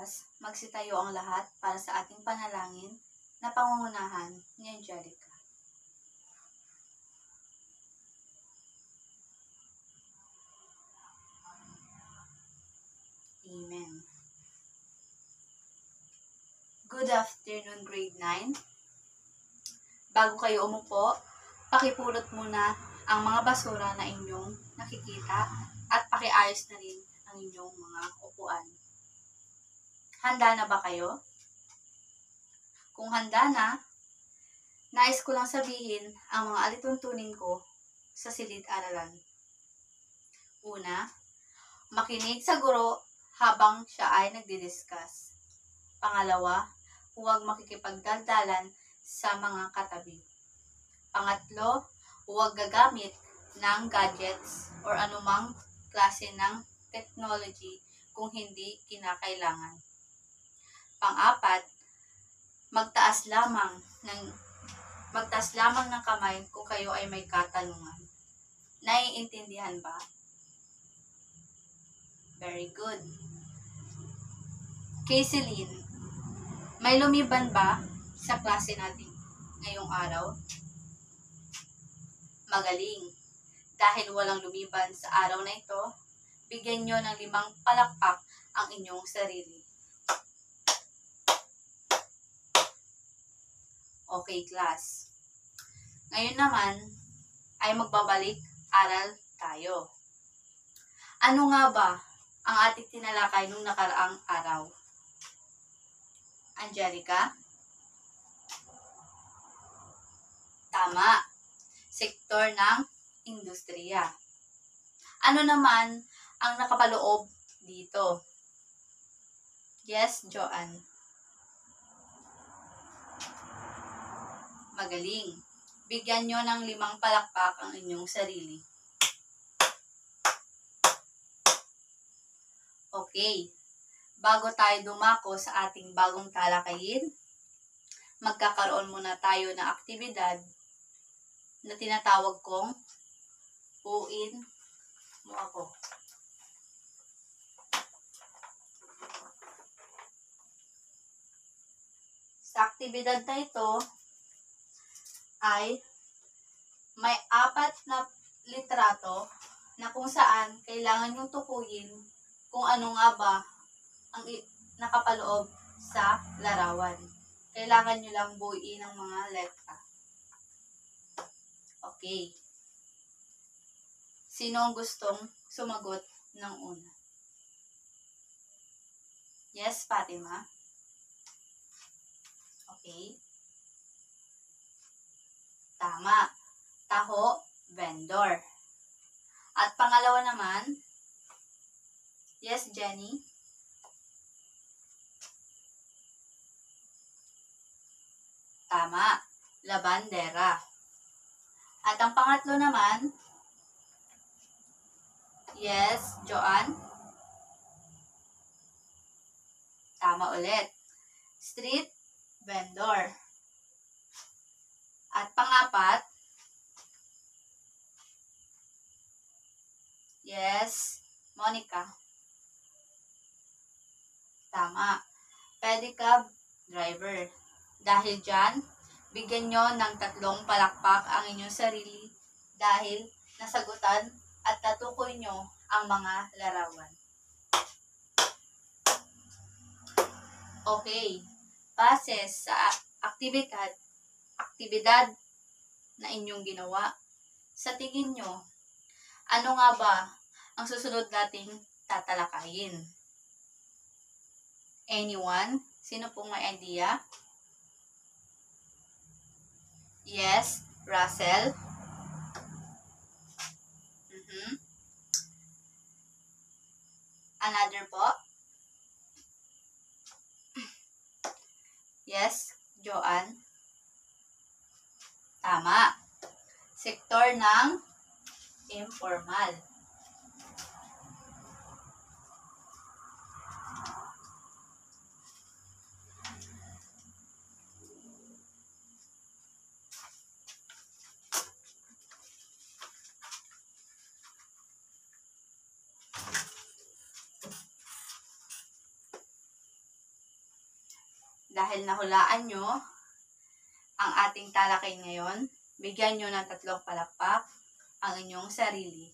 bukas, magsitayo ang lahat para sa ating panalangin na pangungunahan ni Angelica. Amen. Good afternoon, grade 9. Bago kayo umupo, pakipulot muna ang mga basura na inyong nakikita at pakiayos na rin ang inyong mga upuan. Handa na ba kayo? Kung handa na, nais ko lang sabihin ang mga alituntunin ko sa silid-aralan. Una, makinig sa guro habang siya ay nagdi-discuss. Pangalawa, huwag makikipagdaldalan sa mga katabi. Pangatlo, huwag gagamit ng gadgets or anumang klase ng technology kung hindi kinakailangan. Pang-apat, magtaas lamang ng kamay kung kayo ay may katanungan. Naiintindihan ba? Very good. Kayceline, may lumiban ba sa klase natin ngayong araw? Magaling. Dahil walang lumiban sa araw na ito, bigyan nyo ng 5 palakpak ang inyong sarili. Okay, class. Ngayon naman ay magbabalik aral tayo. Ano nga ba ang ating tinalakay nung nakaraang araw? Angelica? Tama. Sektor ng industriya. Ano naman ang nakapaloob dito? Yes, Joanne. Magaling. Bigyan nyo ng 5 palakpak ang inyong sarili. Okay. Bago tayo dumako sa ating bagong talakayin, magkakaroon muna tayo ng aktibidad na tinatawag kong uin mo ako. Sa aktibidad na ito, ay may 4 na litrato na kung saan kailangan yung tukuyin kung ano nga ba ang nakapaloob sa larawan. Kailangan nyo lang buuin ang mga letra. Okay. Sino ang gustong sumagot ng una? Yes, Fatima? Okay. Tama. Taho, vendor. At pangalawa naman, yes, Jenny? Tama. Labandera. At ang pangatlo naman, yes, Joanne? Tama ulit. Street vendor. At pang-4, yes, Monica. Tama. Pedicab driver. Dahil dyan, bigyan nyo ng 3 palakpak ang inyong sarili dahil nasagutan at natukoy nyo ang mga larawan. Okay. Bases sa aktibidad na inyong ginawa, sa tingin nyo, ano nga ba ang susunod nating tatalakayin? Anyone? Sino pong may idea? Yes, Russell? Another po? Yes, Joanne? Tama. Sektor ng informal. Dahil nahulaan nyo ang ating talakay ngayon, bigyan nyo ng 3 palakpak ang inyong sarili.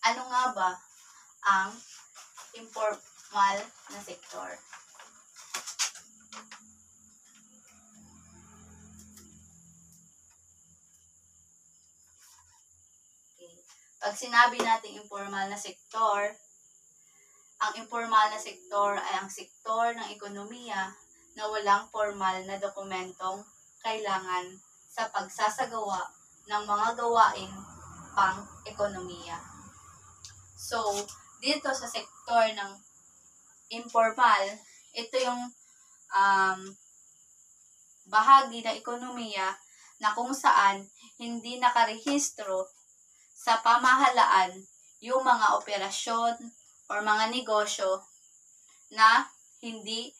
Ano nga ba ang informal na sektor? Okay. Pag sinabi natin informal na sektor, ang informal na sektor ay ang sektor ng ekonomiya na walang formal na dokumentong kailangan sa pagsasagawa ng mga gawain pang-ekonomiya. So, dito sa sektor ng informal, ito yung bahagi ng ekonomiya na kung saan hindi nakarehistro sa pamahalaan yung mga operasyon or mga negosyo na hindi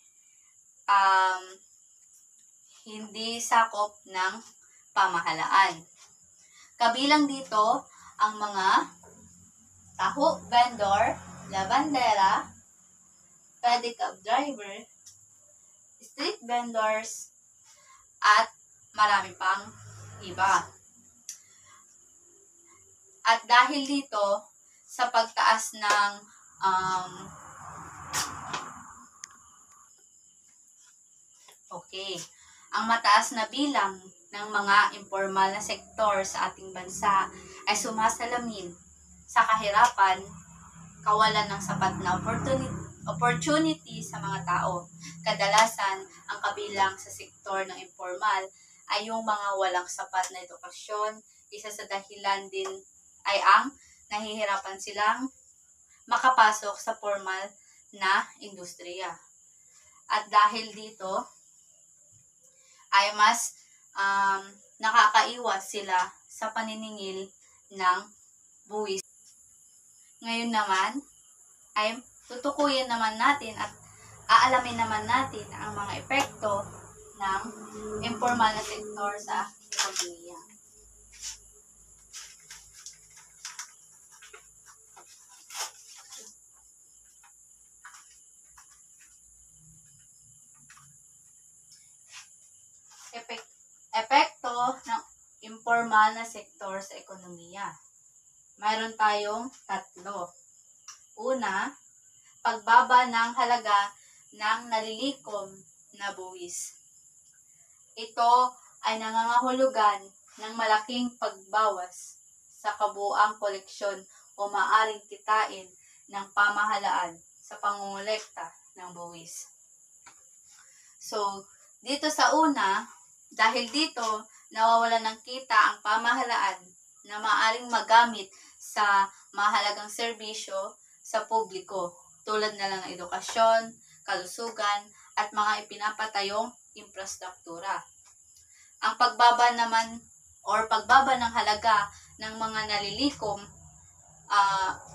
sakop ng pamahalaan. Kabilang dito ang mga taho vendor, lavandera, pedicab driver, street vendors, at marami pang iba. At dahil dito, sa pagtaas ng ang mataas na bilang ng mga informal na sektor sa ating bansa ay sumasalamin sa kahirapan, kawalan ng sapat na opportunity sa mga tao. Kadalasan, ang kabilang sa sektor ng informal ay yung mga walang sapat na edukasyon. Isa sa dahilan din ay ang nahihirapan silang makapasok sa formal na industriya. At dahil dito, ay mas nakakaiwas sila sa paniningil ng buwis. Ngayon naman, ay tutukuyin naman natin at aalamin naman natin ang mga epekto ng informal na sektor sa ekonomiya. Epekto ng informal na sektor sa ekonomiya. Mayroon tayong 3. Una, pagbaba ng halaga ng nalilikom na buwis. Ito ay nangangahulugan ng malaking pagbawas sa kabuuang koleksyon o maaring kitain ng pamahalaan sa pangongolekta ng buwis. So, dito sa una, dahil dito, nawawalan ng kita ang pamahalaan na maaring magamit sa mahalagang serbisyo sa publiko, tulad na lang ng edukasyon, kalusugan, at mga ipinapatayong infrastruktura. Ang pagbaba ng halaga ng mga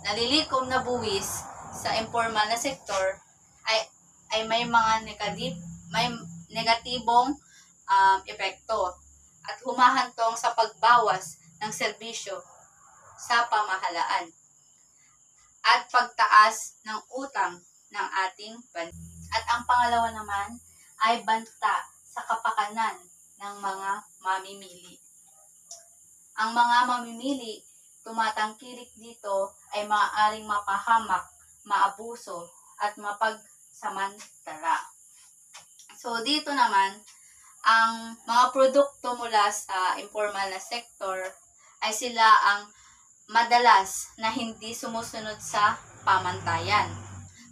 nalilikom na buwis sa informal na sektor ay may mga negatibong epekto at humahantong sa pagbawas ng serbisyo sa pamahalaan at pagtaas ng utang ng ating bansa. At ang pangalawa naman ay banta sa kapakanan ng mga mamimili. Ang mga mamimili, tumatangkilik dito ay maaaring mapahamak, maabuso, at mapagsamantala. So, dito naman, ang mga produkto mula sa informal na sektor ay sila ang madalas na hindi sumusunod sa pamantayan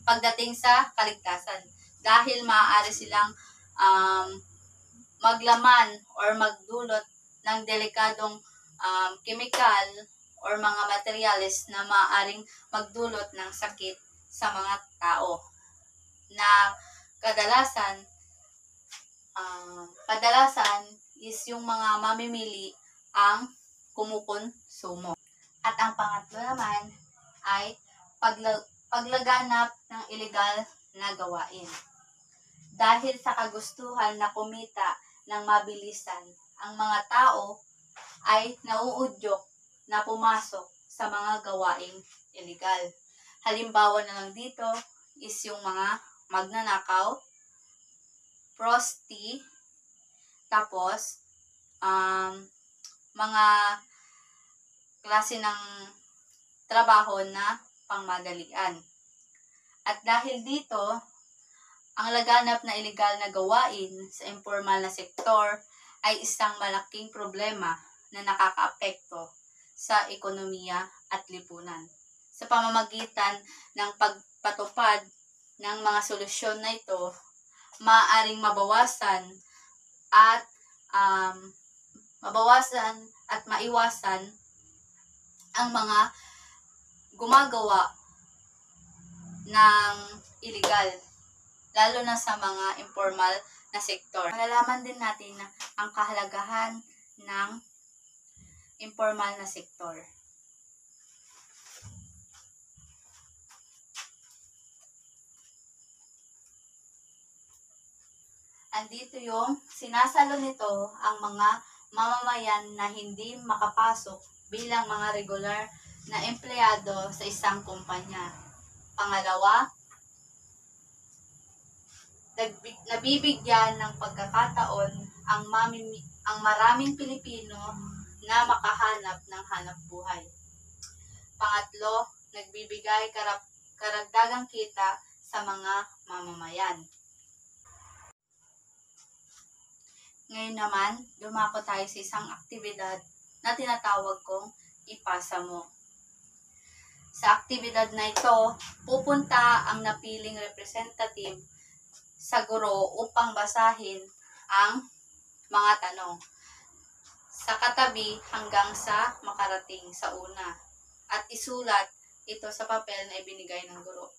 pagdating sa kaligtasan dahil maaari silang maglaman or magdulot ng delikadong chemical or mga materyales na maaaring magdulot ng sakit sa mga tao na kadalasan is yung mga mamimili ang kumukonsumo. At ang pangatlo naman ay paglaganap ng ilegal na gawain. Dahil sa kagustuhan na kumita ng mabilisan, ang mga tao ay nauudyok na pumasok sa mga gawaing ilegal. Halimbawa na lang dito, is yung mga magnanakaw, prosti, tapos mga klase ng trabaho na pangmadalian. At dahil dito, ang laganap na ilegal na gawain sa informal na sektor ay isang malaking problema na nakakaapekto sa ekonomiya at lipunan. Sa pamamagitan ng pagpatupad ng mga solusyon na ito, maaaring mabawasan at maiwasan ang mga gumagawa ng illegal, lalo na sa mga informal na sektor. Malalaman din natin na ang kahalagahan ng informal na sektor. Andito yung sinasalo nito ang mga mamamayan na hindi makapasok bilang mga regular na empleyado sa isang kumpanya. Pangalawa, nabibigyan ng pagkakataon ang maraming Pilipino na makahanap ng hanapbuhay. Pangatlo, nagbibigay karagdagang kita sa mga mamamayan. Ngayon naman, dumako tayo sa isang aktibidad na tinatawag kong ipasa mo. Sa aktibidad na ito, pupunta ang napiling representative sa guro upang basahin ang mga tanong sa katabi hanggang sa makarating sa una at isulat ito sa papel na ibinigay ng guro.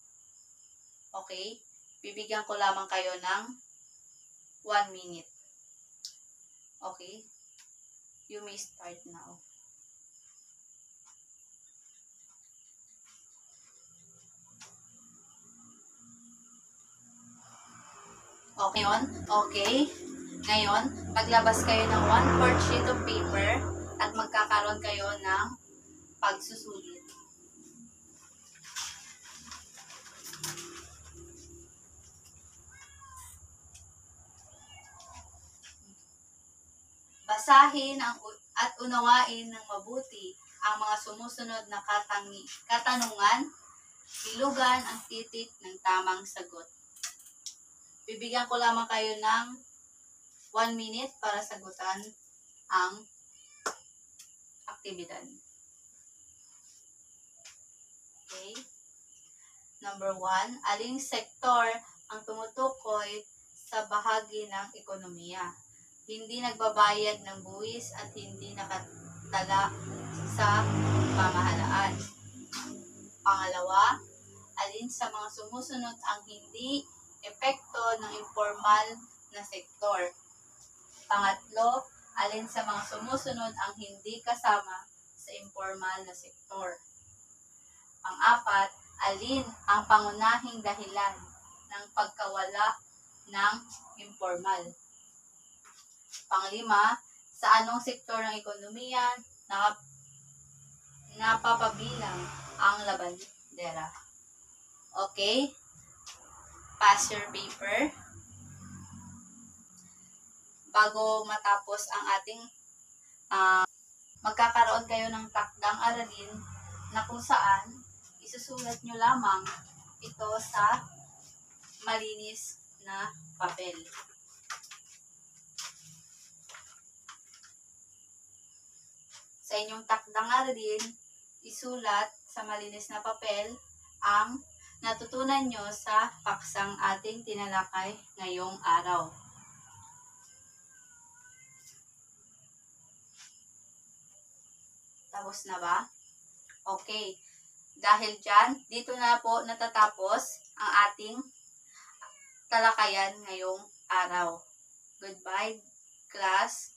Okay? Bibigyan ko lamang kayo ng 1 minute. Okay? You may start now. Okay. Ngayon, maglabas kayo ng 1/4 sheet of paper at magkakaroon kayo ng pagsusulit. Basahin at unawain ng mabuti ang mga sumusunod na katanungan, bilugan ang titik ng tamang sagot. Bibigyan ko lamang kayo ng 1 minute para sagutan ang aktibidad. Okay? Number 1, aling sektor ang tumutukoy sa bahagi ng ekonomiya? Hindi nagbabayad ng buwis at hindi nakatala sa pamahalaan. Pangalawa, alin sa mga sumusunod ang hindi epekto ng informal na sektor? Pangatlo, alin sa mga sumusunod ang hindi kasama sa informal na sektor? Pang-apat, alin ang pangunahing dahilan ng pagkawala ng informal? Pang-lima, sa anong sektor ng ekonomiya napapabilang ang labandera? Okay? Pass your paper. Bago matapos ang ating magkakaroon kayo ng takdang aralin na kung saan isusulat nyo lamang ito sa malinis na papel. Sa inyong takdang aralin, isulat sa malinis na papel ang natutunan nyo sa paksang ating tinalakay ngayong araw. Tapos na ba? Okay. Dahil dyan, dito na po natatapos ang ating talakayan ngayong araw. Goodbye, class.